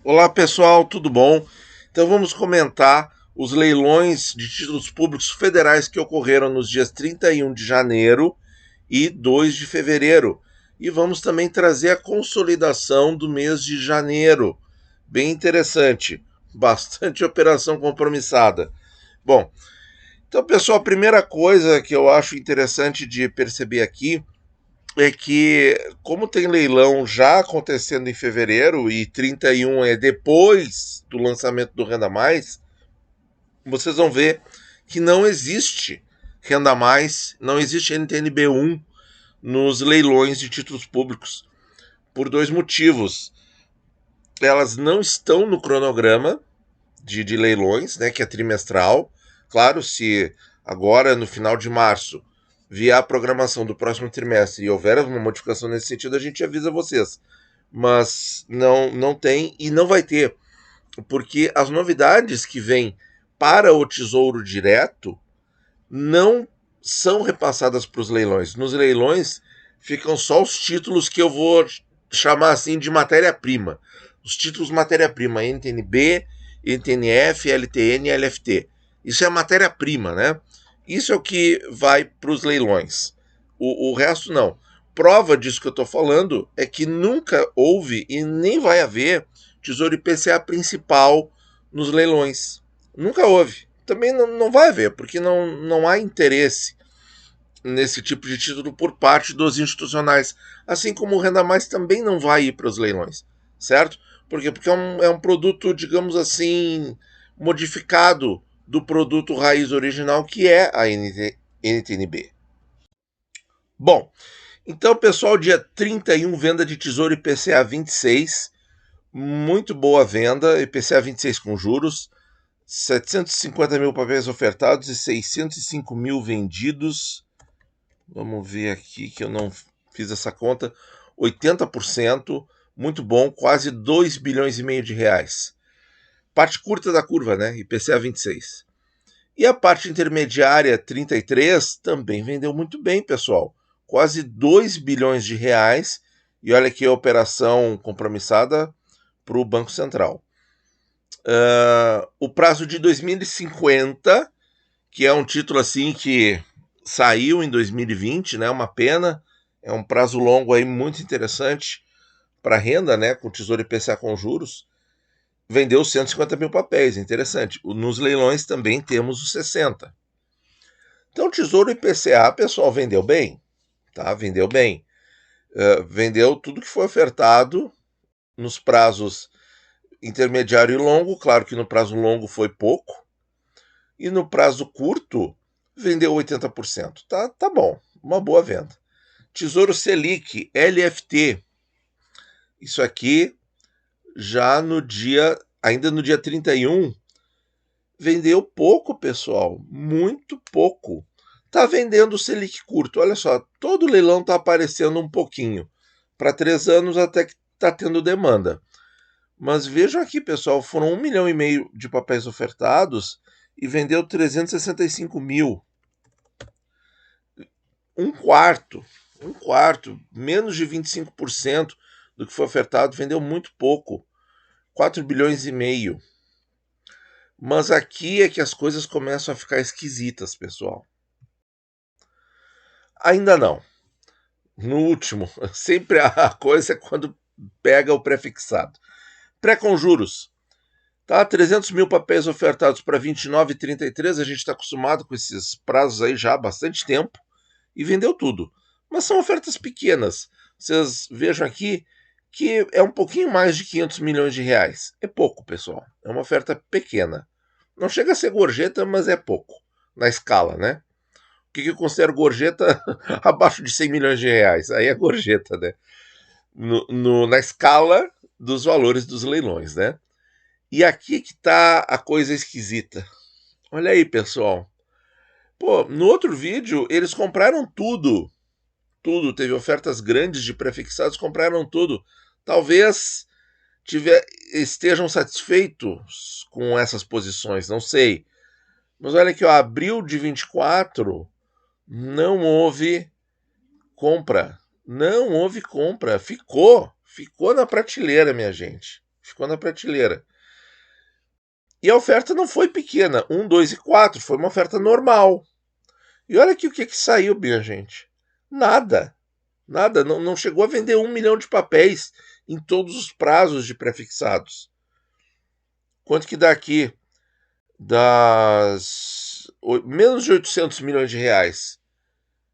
Olá pessoal, tudo bom? Então vamos comentar os leilões de títulos públicos federais que ocorreram nos dias 31 de janeiro e 2 de fevereiro. E vamos também trazer a consolidação do mês de janeiro. Bem interessante, bastante operação compromissada. Bom, então pessoal, a primeira coisa que eu acho interessante de perceber aqui é que, como tem leilão já acontecendo em fevereiro e 31 é depois do lançamento do Renda Mais, vocês vão ver que não existe Renda Mais, não existe NTNB1 nos leilões de títulos públicos, por dois motivos. Elas não estão no cronograma de leilões, né, que é trimestral. Claro, se agora no final de março vier a programação do próximo trimestre e houver alguma modificação nesse sentido, a gente avisa vocês. Mas não tem e não vai ter, porque as novidades que vêm para o Tesouro Direto não são repassadas para os leilões. Nos leilões ficam só os títulos que eu vou chamar assim de matéria-prima. Os títulos matéria-prima, NTNB, NTNF, LTN e LFT. Isso é matéria-prima, né? Isso é o que vai para os leilões. O resto não. Prova disso que eu estou falando é que nunca houve e nem vai haver Tesouro IPCA principal nos leilões. Nunca houve. Também não vai haver, porque não há interesse nesse tipo de título por parte dos institucionais. Assim como o Renda Mais também não vai ir para os leilões, certo? Por quê? Porque é um produto, digamos assim, modificado do produto raiz original, que é a NTNB. Bom, então, pessoal, dia 31, venda de Tesouro IPCA 26. Muito boa venda, IPCA 26 com juros. 750 mil papéis ofertados e 605 mil vendidos. Vamos ver aqui que eu não fiz essa conta. 80%, muito bom, quase 2 bilhões e meio de reais. Parte curta da curva, né? IPCA 26. E a parte intermediária, 33, também vendeu muito bem, pessoal. Quase 2 bilhões de reais. E olha aqui a operação compromissada para o Banco Central. O prazo de 2050, que é um título assim que saiu em 2020, né? Uma pena. É um prazo longo aí muito interessante para renda, né? Com o Tesouro IPCA com juros. Vendeu 150 mil papéis, interessante. Nos leilões também temos os 60. Então, o Tesouro IPCA, pessoal, vendeu bem, tá? Vendeu bem. Vendeu tudo que foi ofertado nos prazos intermediário e longo. Claro que no prazo longo foi pouco. E no prazo curto, vendeu 80%. Tá bom, uma boa venda. Tesouro Selic, LFT. Isso aqui já ainda no dia 31, vendeu pouco, pessoal, muito pouco. Tá vendendo o Selic curto, olha só, todo leilão tá aparecendo um pouquinho. Para 3 anos até que tá tendo demanda. Mas vejam aqui, pessoal, foram 1,5 milhão de papéis ofertados e vendeu 365 mil. Um quarto, menos de 25% do que foi ofertado, vendeu muito pouco, 4 bilhões e meio. Mas aqui é que as coisas começam a ficar esquisitas, pessoal. Ainda não. No último, sempre a coisa é quando pega o prefixado. Pré com juros. Tá, 300 mil papéis ofertados para 29 e 33, a gente está acostumado com esses prazos aí já há bastante tempo, e vendeu tudo. Mas são ofertas pequenas. Vocês vejam aqui que é um pouquinho mais de 500 milhões de reais. É pouco, pessoal. É uma oferta pequena. Não chega a ser gorjeta, mas é pouco na escala, né? O que eu considero gorjeta abaixo de 100 milhões de reais? Aí é gorjeta, né? Na escala dos valores dos leilões, né? E aqui que tá a coisa esquisita. Olha aí, pessoal. Pô, no outro vídeo eles compraram tudo. Tudo, teve ofertas grandes de prefixados, compraram tudo. Talvez estejam satisfeitos com essas posições, não sei. Mas olha aqui, ó, abril de 24, não houve compra. Não houve compra. Ficou na prateleira, minha gente. ficou na prateleira. E a oferta não foi pequena, 1, 2 e 4, foi uma oferta normal. E olha aqui o que saiu, minha gente. Nada. Nada, não chegou a vender 1 milhão de papéis em todos os prazos de prefixados. Quanto que dá aqui? Menos de 800 milhões de reais.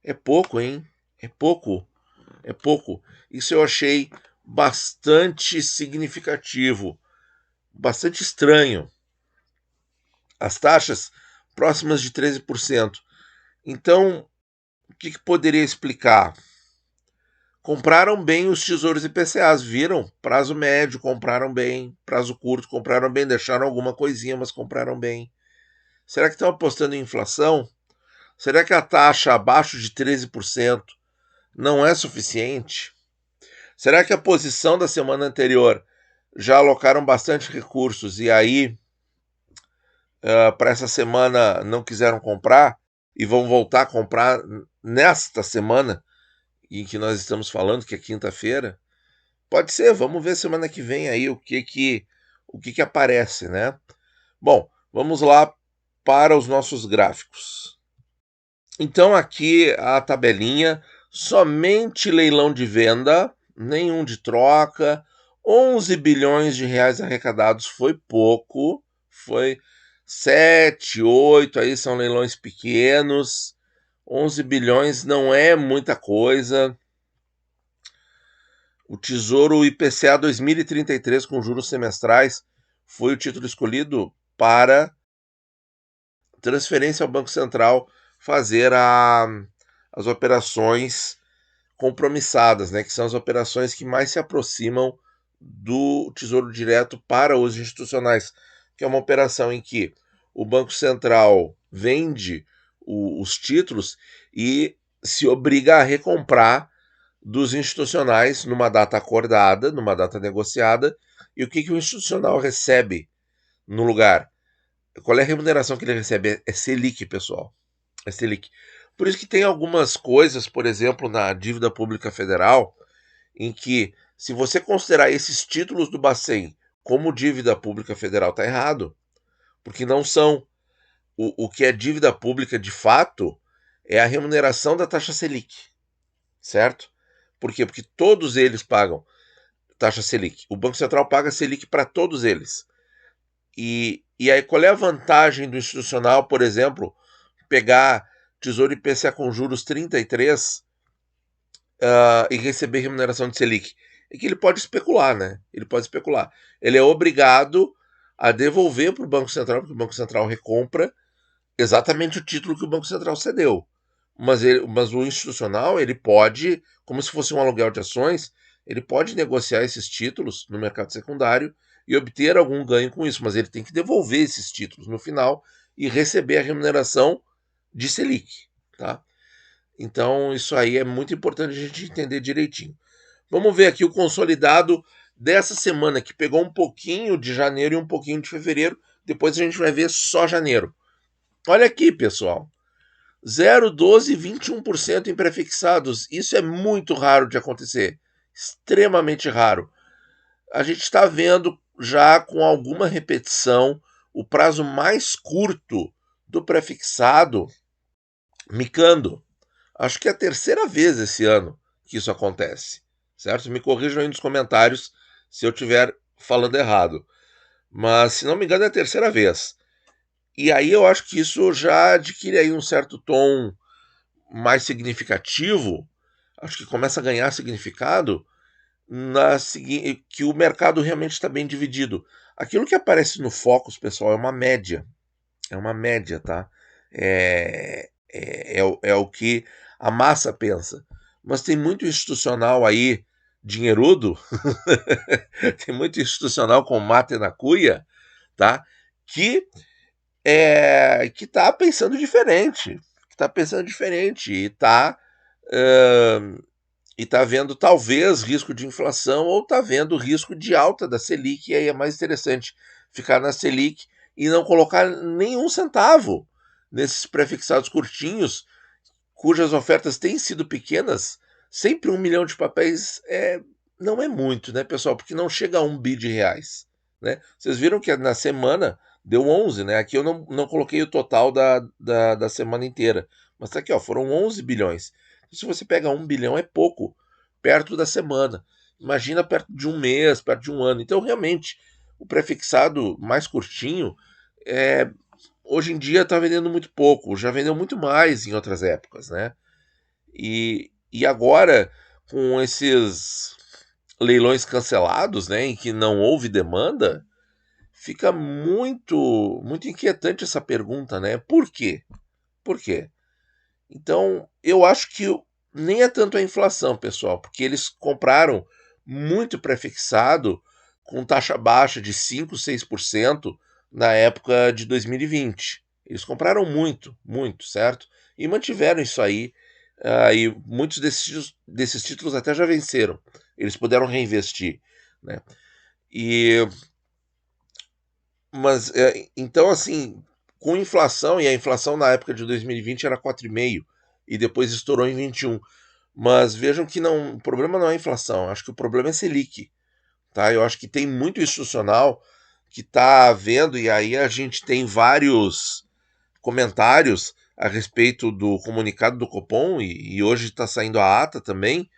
É pouco, hein? É pouco. É pouco. Isso eu achei bastante significativo, bastante estranho. As taxas próximas de 13%. Então, o que poderia explicar? Compraram bem os tesouros IPCAs, viram? Prazo médio, compraram bem. Prazo curto, compraram bem. Deixaram alguma coisinha, mas compraram bem. Será que estão apostando em inflação? Será que a taxa abaixo de 13% não é suficiente? Será que a posição da semana anterior já alocaram bastante recursos e aí para essa semana não quiseram comprar e vão voltar a comprar nesta semana em que nós estamos falando, que é quinta-feira? Pode ser, vamos ver semana que vem aí o que aparece, né? Bom, vamos lá para os nossos gráficos. Então aqui a tabelinha, somente leilão de venda, nenhum de troca, 11 bilhões de reais arrecadados foi pouco, foi 7, 8, aí são leilões pequenos, 11 bilhões não é muita coisa. O Tesouro IPCA 2033 com juros semestrais foi o título escolhido para transferência ao Banco Central fazer as operações compromissadas, né, que são as operações que mais se aproximam do Tesouro Direto para os institucionais, que é uma operação em que o Banco Central vende os títulos e se obriga a recomprar dos institucionais numa data acordada, numa data negociada. E o que o institucional recebe no lugar? Qual é a remuneração que ele recebe? É Selic, pessoal. É Selic. Por isso que tem algumas coisas, por exemplo, na dívida pública federal, em que, se você considerar esses títulos do Bacen como dívida pública federal, está errado. Porque não são. O que é dívida pública de fato é a remuneração da taxa Selic. Certo? Por quê? Porque todos eles pagam taxa Selic. O Banco Central paga Selic para todos eles. E aí, qual é a vantagem do institucional, por exemplo, pegar Tesouro IPCA com juros 33 e receber remuneração de Selic? É que ele pode especular, né? Ele pode especular. Ele é obrigado a devolver para o Banco Central, porque o Banco Central recompra exatamente o título que o Banco Central cedeu. Mas o institucional, ele pode, como se fosse um aluguel de ações, ele pode negociar esses títulos no mercado secundário e obter algum ganho com isso, mas ele tem que devolver esses títulos no final e receber a remuneração de Selic, tá? Então isso aí é muito importante a gente entender direitinho. Vamos ver aqui o consolidado dessa semana, que pegou um pouquinho de janeiro e um pouquinho de fevereiro, depois a gente vai ver só janeiro. Olha aqui, pessoal. 0, 12 e 21% em prefixados. Isso é muito raro de acontecer. Extremamente raro. A gente está vendo já com alguma repetição o prazo mais curto do prefixado micando. Acho que é a terceira vez esse ano que isso acontece. Certo? Me corrijam aí nos comentários se eu estiver falando errado. Mas, se não me engano, é a terceira vez. E aí eu acho que isso já adquire aí um certo tom mais significativo, acho que começa a ganhar significado que o mercado realmente está bem dividido. Aquilo que aparece no Focus, pessoal, é uma média. É uma média, tá? É o que a massa pensa. Mas tem muito institucional aí, dinheirudo, tem muito institucional com mate na cuia, tá? Que está pensando diferente. E está vendo talvez risco de inflação ou está vendo risco de alta da Selic, e aí é mais interessante ficar na Selic e não colocar nenhum centavo nesses prefixados curtinhos, cujas ofertas têm sido pequenas. Sempre 1 milhão de papéis não é muito, né, pessoal? Porque não chega a 1 bi de reais, né? Vocês viram que na semana deu 11, né? Aqui eu não coloquei o total da semana inteira. Mas tá aqui, ó, foram 11 bilhões. Se você pega 1 bilhão, é pouco, perto da semana. Imagina perto de um mês, perto de um ano. Então, realmente, o prefixado mais curtinho, é, hoje em dia está vendendo muito pouco. Já vendeu muito mais em outras épocas, né? E agora, com esses leilões cancelados, né, em que não houve demanda, fica muito inquietante essa pergunta, né? Por quê? Por quê? Então, eu acho que nem é tanto a inflação, pessoal, porque eles compraram muito prefixado com taxa baixa de 5, 6% na época de 2020. Eles compraram muito, certo? E mantiveram isso aí. E muitos desses títulos até já venceram. Eles puderam reinvestir, né? E mas então assim, com inflação, e a inflação na época de 2020 era 4,5 e depois estourou em 21. Mas vejam que não, o problema não é a inflação, acho que o problema é Selic, tá? Eu acho que tem muito institucional que está vendo, e aí a gente tem vários comentários a respeito do comunicado do Copom, e hoje está saindo a ata também.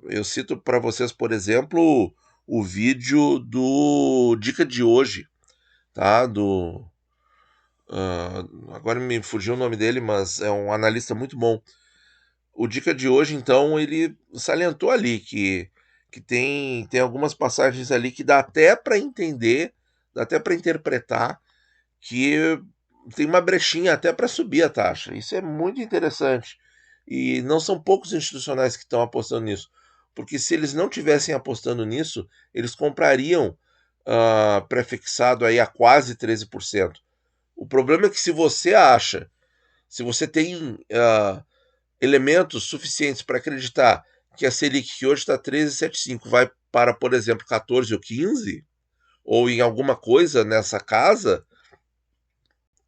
Eu cito para vocês, por exemplo, o vídeo do Dica de hoje, tá? Agora me fugiu o nome dele, mas é um analista muito bom. O Dica de hoje, então, ele salientou ali que tem algumas passagens ali que dá até para entender, dá até para interpretar que tem uma brechinha até para subir a taxa. Isso é muito interessante. E não são poucos institucionais que estão apostando nisso. Porque se eles não tivessem apostando nisso, eles comprariam prefixado aí a quase 13%. O problema é que se você tem elementos suficientes para acreditar que a Selic, que hoje está 13,75, vai para, por exemplo, 14 ou 15, ou em alguma coisa nessa casa,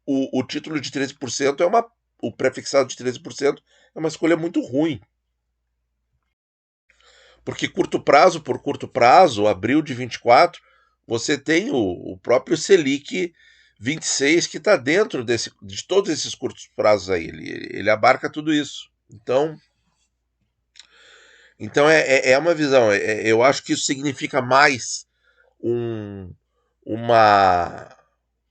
o título de 13% o prefixado de 13% é uma escolha muito ruim. Porque por curto prazo, abril de 24, você tem o próprio Selic 26 que está dentro de todos esses curtos prazos aí. Ele abarca tudo isso. Então é uma visão. Eu acho que isso significa mais um, uma,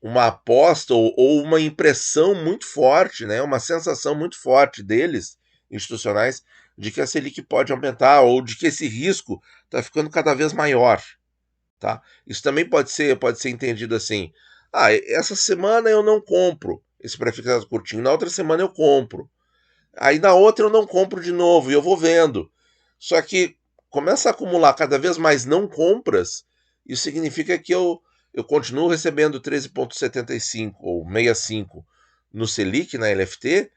uma aposta ou uma impressão muito forte, né? Uma sensação muito forte deles, institucionais, de que a Selic pode aumentar ou de que esse risco está ficando cada vez maior. Tá? Isso também pode ser entendido assim. Essa semana eu não compro esse prefixado curtinho, na outra semana eu compro. Aí na outra eu não compro de novo e eu vou vendo. Só que começa a acumular cada vez mais não compras, isso significa que eu continuo recebendo 13,75 ou 65 no Selic, na LFT,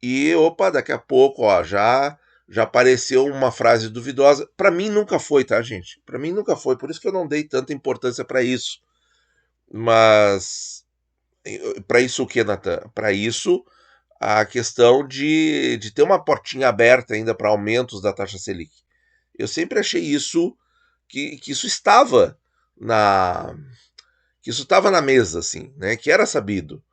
e opa, daqui a pouco ó, já apareceu uma frase duvidosa. Para mim nunca foi, tá, gente? Para mim nunca foi, por isso que eu não dei tanta importância para isso. Mas para isso o que, Natan? Para isso a questão de ter uma portinha aberta ainda para aumentos da taxa Selic. Eu sempre achei isso que isso estava na na mesa, assim, né? Que era sabido.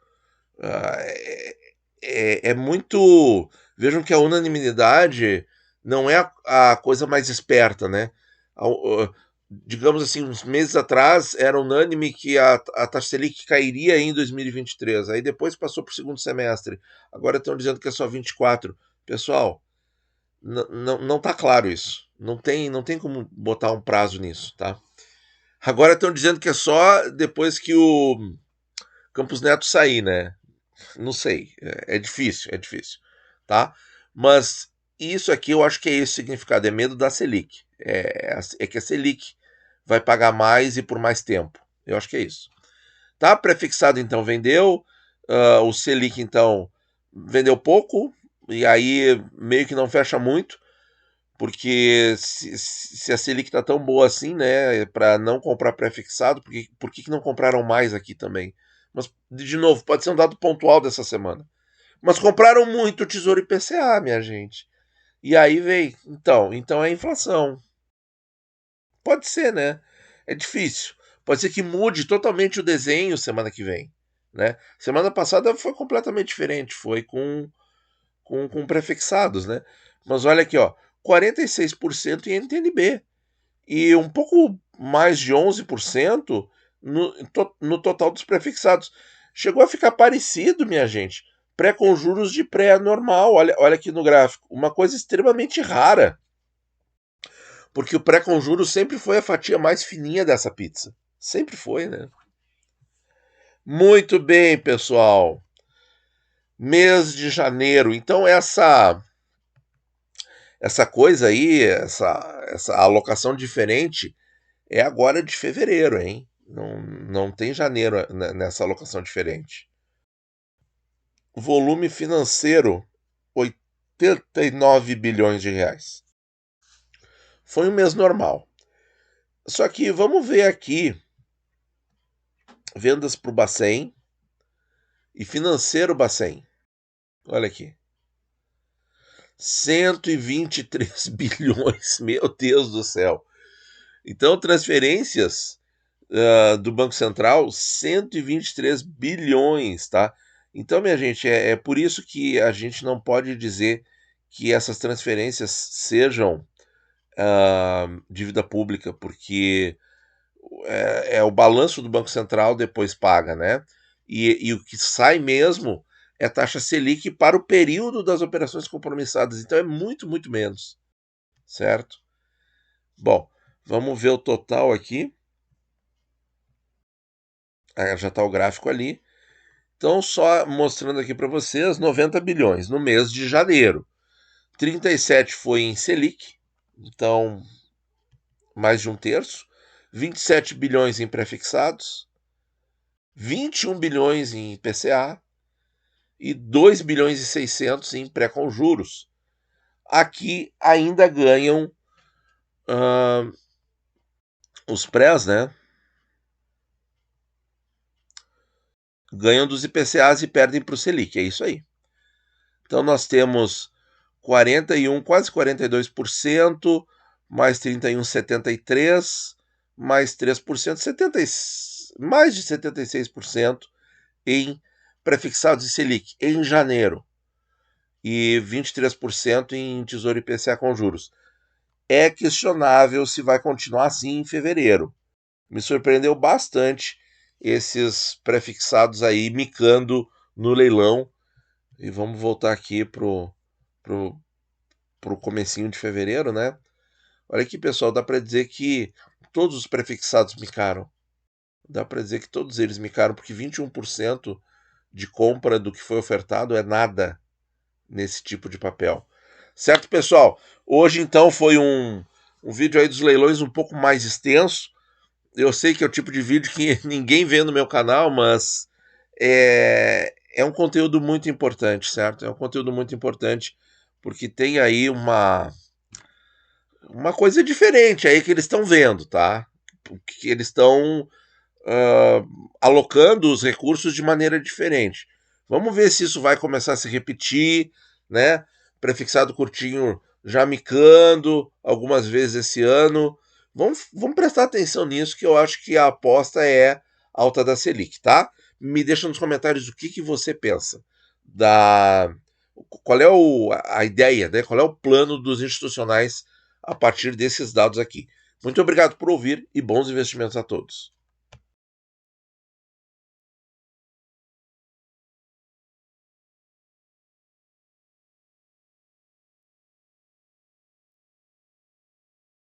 É muito. Vejam que a unanimidade não é a coisa mais esperta, né? Digamos assim, uns meses atrás era unânime que a taxa Selic cairia em 2023. Aí depois passou para o segundo semestre. Agora estão dizendo que é só 24. Pessoal, não está claro isso. Não tem como botar um prazo nisso, tá? Agora estão dizendo que é só depois que o Campos Neto sair, né? Não sei. É difícil, é difícil, tá? Mas isso aqui eu acho que é esse o significado. É medo da Selic. É que a Selic vai pagar mais e por mais tempo. Eu acho que é isso. Tá? Prefixado então vendeu. O Selic então vendeu pouco. E aí meio que não fecha muito. Porque se a Selic tá tão boa assim, né, para não comprar prefixado, por que não compraram mais aqui também? Mas, de novo, pode ser um dado pontual dessa semana. Mas compraram muito Tesouro IPCA, minha gente. E aí veio, então é inflação. Pode ser, né? É difícil. Pode ser que mude totalmente o desenho semana que vem, né? Semana passada foi completamente diferente, foi com prefixados, né? Mas olha aqui, ó, 46% em NTNB e um pouco mais de 11% no total dos prefixados. Chegou a ficar parecido, minha gente. Pré com juros de pré normal. Olha aqui no gráfico. Uma coisa extremamente rara. Porque o pré com juros sempre foi a fatia mais fininha dessa pizza. Sempre foi, né? Muito bem, pessoal. Mês de janeiro. Então, essa coisa aí, essa alocação diferente, é agora de fevereiro, hein? Não tem janeiro nessa alocação diferente. Volume financeiro, 89 bilhões de reais. Foi um mês normal. Só que vamos ver aqui vendas para o Bacen e financeiro Bacen. Olha aqui. 123 bilhões, meu Deus do céu. Então, transferências do Banco Central, 123 bilhões, tá? Então, minha gente, é por isso que a gente não pode dizer que essas transferências sejam dívida pública, porque é o balanço do Banco Central depois paga, né? E o que sai mesmo é taxa Selic para o período das operações compromissadas. Então é muito, muito menos, certo? Bom, vamos ver o total aqui. Já está o gráfico ali. Então, só mostrando aqui para vocês, 90 bilhões no mês de janeiro. 37 foi em Selic, então mais de um terço. 27 bilhões em prefixados. 21 bilhões em IPCA e 2 bilhões e 600 em pré com juros. Aqui ainda ganham os prés, né? Ganham dos IPCAs e perdem para o Selic, é isso aí. Então nós temos 41, quase 42%, mais 31,73%, mais 3%, 70, mais de 76% em prefixados e Selic em janeiro e 23% em Tesouro IPCA com juros. É questionável se vai continuar assim em fevereiro. Me surpreendeu bastante esses prefixados aí micando no leilão. E vamos voltar aqui pro comecinho de fevereiro, né? Olha aqui, pessoal, dá para dizer que todos os prefixados micaram. Dá para dizer que todos eles micaram, porque 21% de compra do que foi ofertado é nada nesse tipo de papel. Certo, pessoal? Hoje, então, foi um vídeo aí dos leilões um pouco mais extenso. Eu sei que é o tipo de vídeo que ninguém vê no meu canal, mas é um conteúdo muito importante, certo? É um conteúdo muito importante, porque tem aí uma coisa diferente aí que eles estão vendo, tá? Que eles estão alocando os recursos de maneira diferente. Vamos ver se isso vai começar a se repetir, né? Prefixado curtinho já micando algumas vezes esse ano. Vamos prestar atenção nisso, que eu acho que a aposta é alta da Selic, tá? Me deixa nos comentários o que você pensa qual é a ideia, né? Qual é o plano dos institucionais a partir desses dados aqui. Muito obrigado por ouvir e bons investimentos a todos.